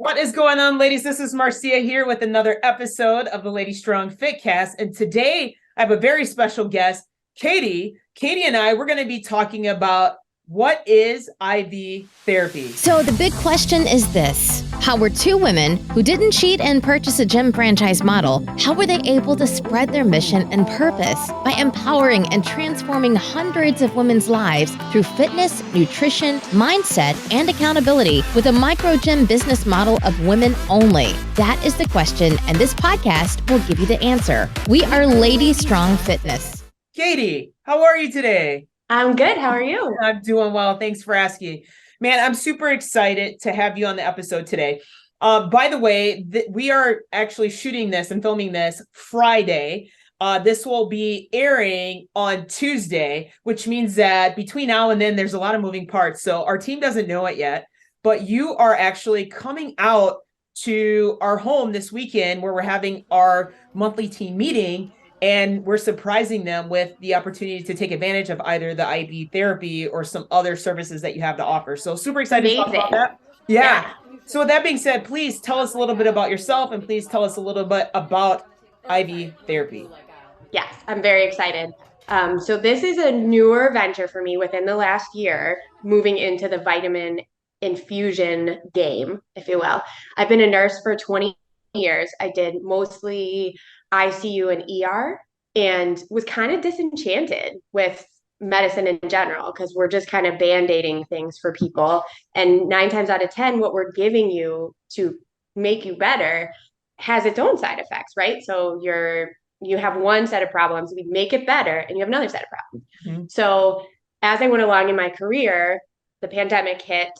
What is going on, ladies? This is Marcia here with another episode of the Lady Strong Fitcast. And today I have a very special guest, Katie. Katie and I, we're going to be talking about what is IV therapy. So the big question is this. How were two women who didn't cheat and purchase a gym franchise model, how were they able to spread their mission and purpose by empowering and transforming hundreds of women's lives through fitness, nutrition, mindset, and accountability with a micro gym business model of women only? That is the question, and this podcast will give you the answer. We are Lady Strong Fitness. Katie, how are you today? I'm good. How are you? I'm doing well. Thanks for asking. Man, I'm super excited to have you on the episode today. By the way, we are actually shooting this and filming this Friday. This will be airing on Tuesday, which means that between now and then, there's a lot of moving parts. So our team doesn't know it yet, but you are actually coming out to our home this weekend where we're having our monthly team meeting. And we're surprising them with the opportunity to take advantage of either the IV therapy or some other services that you have to offer. So super excited to talk about that. Yeah. So with that being said, please tell us a little bit about yourself and please tell us a little bit about IV therapy. Yes, I'm very excited. So this is a newer venture for me within the last year, moving into the vitamin infusion game, if you will. I've been a nurse for 20 years. I did mostly ICU and ER and was kind of disenchanted with medicine in general because we're just kind of band-aiding things for people. And 9 times out of 10, what we're giving you to make you better has its own side effects, right? So you have one set of problems, we make it better, and you have another set of problems. Mm-hmm. So as I went along in my career, the pandemic hit,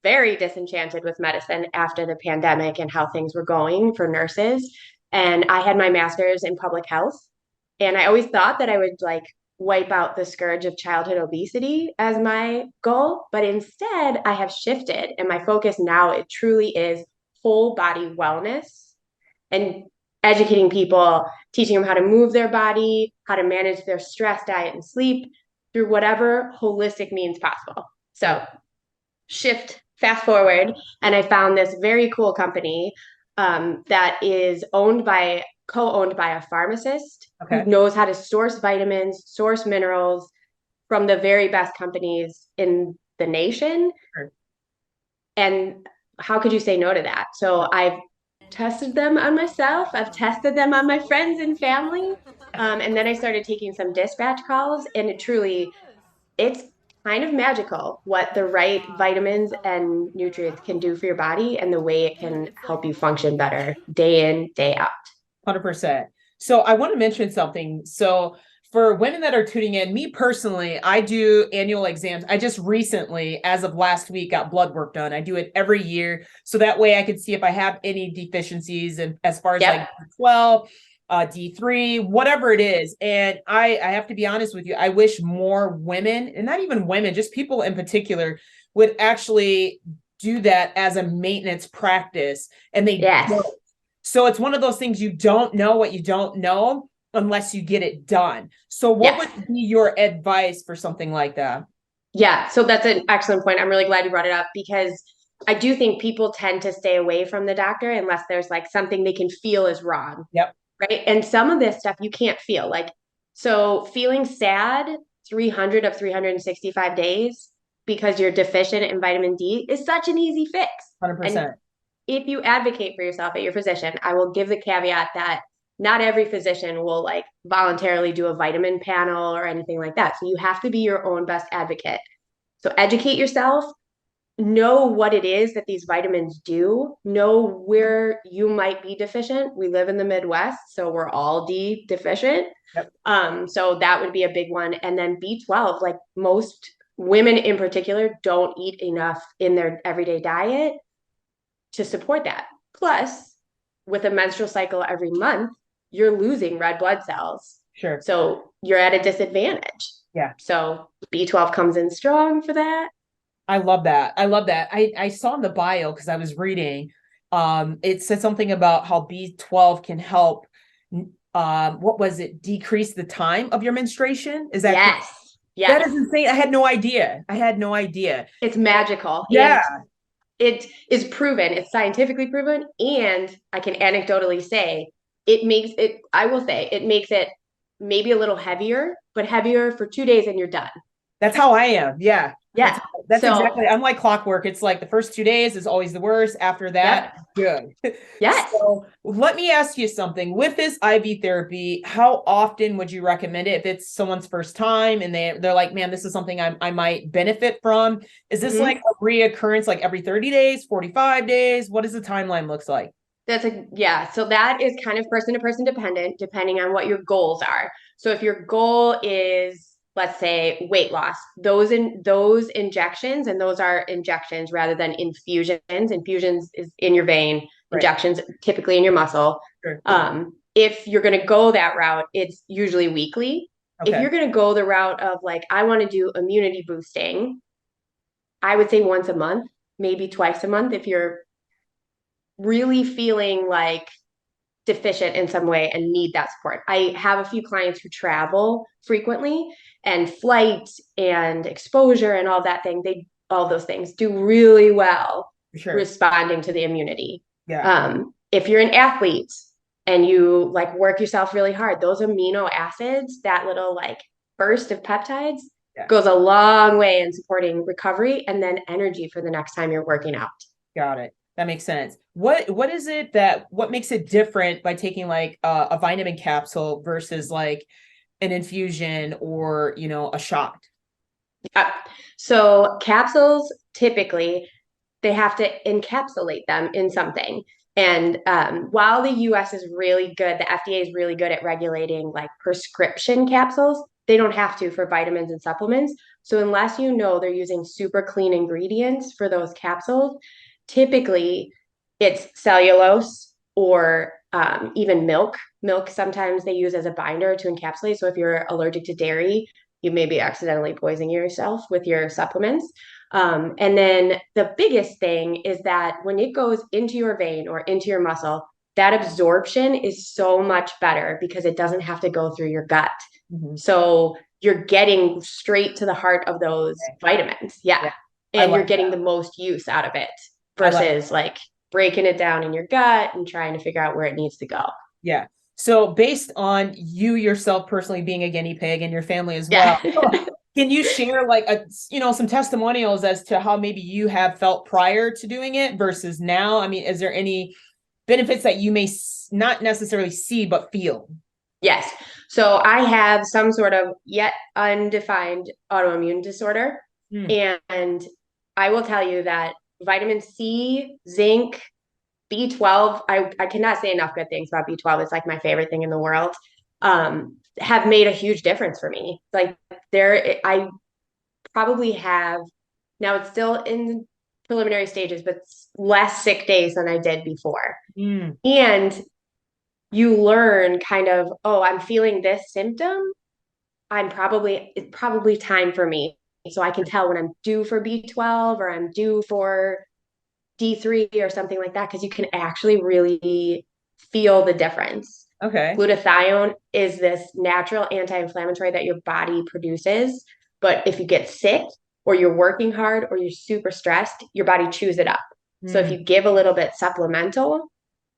very disenchanted with medicine after the pandemic and how things were going for nurses. And I had my master's in public health. And I always thought that I would wipe out the scourge of childhood obesity as my goal. But instead, I have shifted. And my focus now, it truly is whole body wellness and educating people, teaching them how to move their body, how to manage their stress, diet, and sleep through whatever holistic means possible. So fast forward, and I found this very cool company that is co-owned by a pharmacist who knows how to source vitamins, source minerals from the very best companies in the nation. Sure. And how could you say no to that? So I've tested them on myself. I've tested them on my friends and family. And then I started taking some dispatch calls, and it's kind of magical what the right vitamins and nutrients can do for your body and the way it can help you function better day in, day out. 100%. So I want to mention something. So for women that are tuning in, me personally, I do annual exams. I just recently, as of last week, got blood work done. I do it every year. So that way I can see if I have any deficiencies and as far as like 12, D3, whatever it is. And I have to be honest with you, I wish more women, and not even women, just people in particular, would actually do that as a maintenance practice. And they don't. So it's one of those things, you don't know what you don't know unless you get it done. So what would be your advice for something like that? Yeah, so that's an excellent point. I'm really glad you brought it up because I do think people tend to stay away from the doctor unless there's something they can feel is wrong. Yep. Right. And some of this stuff you can't feel. So feeling sad 300 of 365 days because you're deficient in vitamin D is such an easy fix. 100%. And if you advocate for yourself at your physician, I will give the caveat that not every physician will voluntarily do a vitamin panel or anything like that. So you have to be your own best advocate. So educate yourself. Know what it is that these vitamins do. Know where you might be deficient. We live in the Midwest, so we're all D deficient. Yep. So that would be a big one. And then B12, most women in particular, don't eat enough in their everyday diet to support that. Plus, with a menstrual cycle every month, you're losing red blood cells. Sure. So you're at a disadvantage. Yeah. So B12 comes in strong for that. I love that. I saw in the bio, because I was reading, it said something about how B12 can help, decrease the time of your menstruation? Is that Yes. That is insane. I had no idea. It's magical. Yeah. it is proven, it's scientifically proven, and I can anecdotally say I will say it makes it maybe a little heavier, but heavier for 2 days and you're done. That's how I am. Yeah. Yeah. That's So, exactly, I'm like clockwork. It's like the first 2 days is always the worst. After that, yep. good. Yes. So let me ask you something. With this IV therapy, how often would you recommend it if it's someone's first time and they're like, man, this is something I might benefit from? Is this like a reoccurrence, like every 30 days, 45 days? What does the timeline looks like? Yeah. So that is kind of person to person dependent, depending on what your goals are. So if your goal is, let's say, weight loss, those injections, and those are injections rather than infusions. Infusions is in your vein, Right. injections typically in your muscle. Sure. If you're going to go that route, it's usually weekly. Okay. If you're going to go the route of like, I want to do immunity boosting, I would say once a month, maybe twice a month if you're really feeling like deficient in some way and need that support. I have a few clients who travel frequently, and flight and exposure and all those things do really well responding to the immunity. Yeah. If you're an athlete and you like work yourself really hard, those amino acids, that little like burst of peptides goes a long way in supporting recovery and then energy for the next time you're working out. Got it. That makes sense. What makes it different by taking like a vitamin capsule versus like an infusion or, a shot? So capsules, typically, they have to encapsulate them in something. And while the US is really good, the FDA is really good at regulating like prescription capsules, they don't have to for vitamins and supplements. So unless you know they're using super clean ingredients for those capsules, typically it's cellulose or even milk. Milk sometimes they use as a binder to encapsulate. So if you're allergic to dairy, you may be accidentally poisoning yourself with your supplements. And then the biggest thing is that when it goes into your vein or into your muscle, that absorption is so much better because it doesn't have to go through your gut. Mm-hmm. So you're getting straight to the heart of those vitamins. Yeah. And you're getting the most use out of it versus like breaking it down in your gut and trying to figure out where it needs to go. Yeah. So based on you yourself personally being a guinea pig and your family as well, can you share like some testimonials as to how maybe you have felt prior to doing it versus now? I mean, is there any benefits that you may not necessarily see, but feel? Yes. So I have some sort of yet undefined autoimmune disorder. And I will tell you that vitamin C, zinc, B12, I cannot say enough good things about B12. It's like my favorite thing in the world. Have made a huge difference for me. Like I probably have, now it's still in preliminary stages, but less sick days than I did before. And you learn kind of, oh, I'm feeling this symptom. It's probably time for me. So I can tell when I'm due for B12 or I'm due for D3 or something like that, because you can actually really feel the difference. Okay. Glutathione is this natural anti-inflammatory that your body produces. But if you get sick or you're working hard or you're super stressed, your body chews it up. So if you give a little bit supplemental,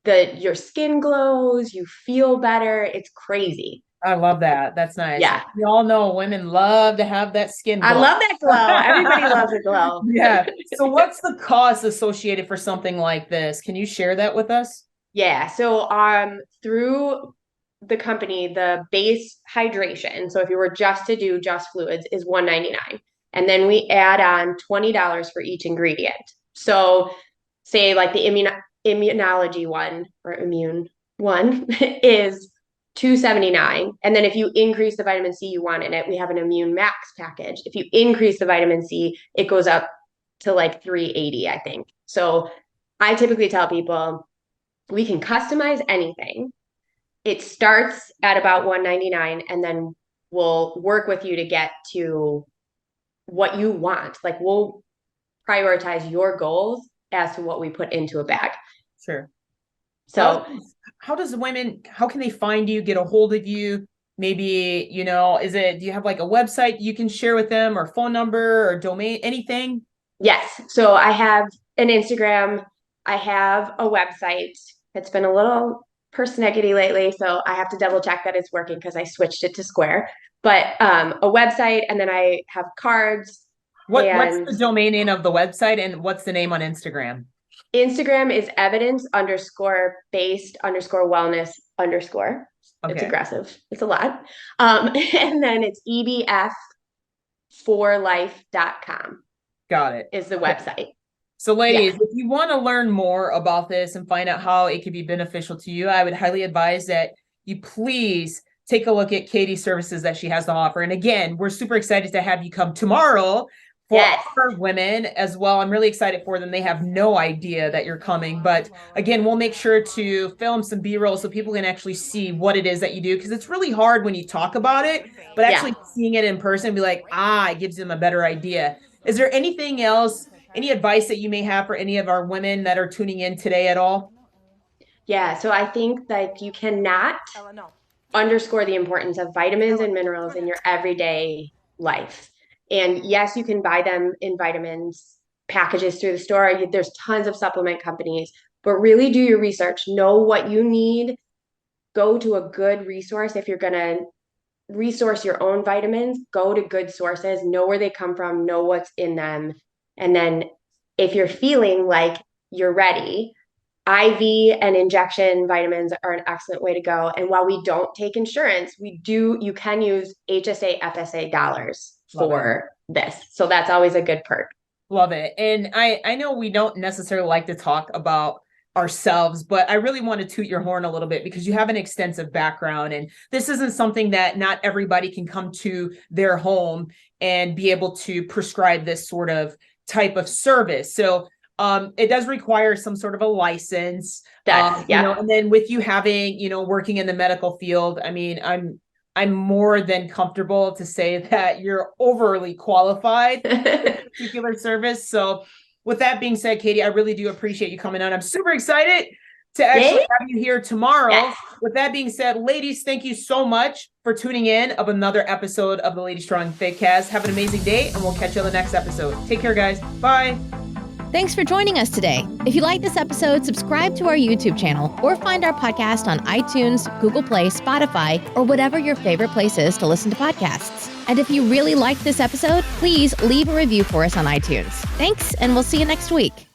your skin glows, you feel better. It's crazy. I love that. That's nice. Yeah. We all know women love to have that skin glow. I love that glow. Everybody loves a glow. Yeah. So what's the cost associated for something like this? Can you share that with us? Yeah. So through the company, the base hydration, so if you were just to do just fluids, is $199. And then we add on $20 for each ingredient. So say like the immunology one or immune one is $279. And then if you increase the vitamin C you want in it, we have an Immune Max package. If you increase the vitamin C, it goes up to like $380, I think. So I typically tell people we can customize anything. It starts at about $199, and then we'll work with you to get to what you want. Like we'll prioritize your goals as to what we put into a bag. Sure. So how can they find you, get a hold of you? Maybe, do you have like a website you can share with them or phone number or domain, anything? Yes. So I have an Instagram. I have a website. It's been a little persnickety lately, so I have to double check that it's working because I switched it to Square. But a website, and then I have cards. What's And the domain name of the website, and what's the name on Instagram? Instagram is evidence_based_wellness_. It's Okay, aggressive. It's a lot. And then it's ebf4life.com got it. is the Okay. website. So ladies, Yeah. if you want to learn more about this and find out how it could be beneficial to you, I would highly advise that you please take a look at Katie's services that she has to offer. And again, we're super excited to have you come tomorrow for Yes. our women as well. I'm really excited for them. They have no idea that you're coming. But again, we'll make sure to film some B-roll so people can actually see what it is that you do. Because it's really hard when you talk about it, but actually seeing it in person, be like, it gives them a better idea. Is there anything else, any advice that you may have for any of our women that are tuning in today at all? Yeah. So I think that you cannot underscore the importance of vitamins and minerals in your everyday life. And yes, you can buy them in vitamins packages through the store. There's tons of supplement companies, but really do your research. Know what you need. Go to a good resource. If you're going to resource your own vitamins, go to good sources, know where they come from, know what's in them. And then if you're feeling like you're ready, IV and injection vitamins are an excellent way to go. And while we don't take insurance, you can use HSA, FSA dollars for this. So that's always a good perk. Love it. And I know we don't necessarily like to talk about ourselves, but I really want to toot your horn a little bit because you have an extensive background, and this isn't something that not everybody can come to their home and be able to prescribe this sort of type of service. So it does require some sort of a license. And then with you having, working in the medical field, I mean, I'm more than comfortable to say that you're overly qualified for this particular service. So with that being said, Katie, I really do appreciate you coming on. I'm super excited to actually have you here tomorrow. Yes. With that being said, ladies, thank you so much for tuning in of another episode of the Lady Strong Fitcast. Have an amazing day, and we'll catch you on the next episode. Take care, guys. Bye. Thanks for joining us today. If you like this episode, subscribe to our YouTube channel or find our podcast on iTunes, Google Play, Spotify, or whatever your favorite place is to listen to podcasts. And if you really liked this episode, please leave a review for us on iTunes. Thanks, and we'll see you next week.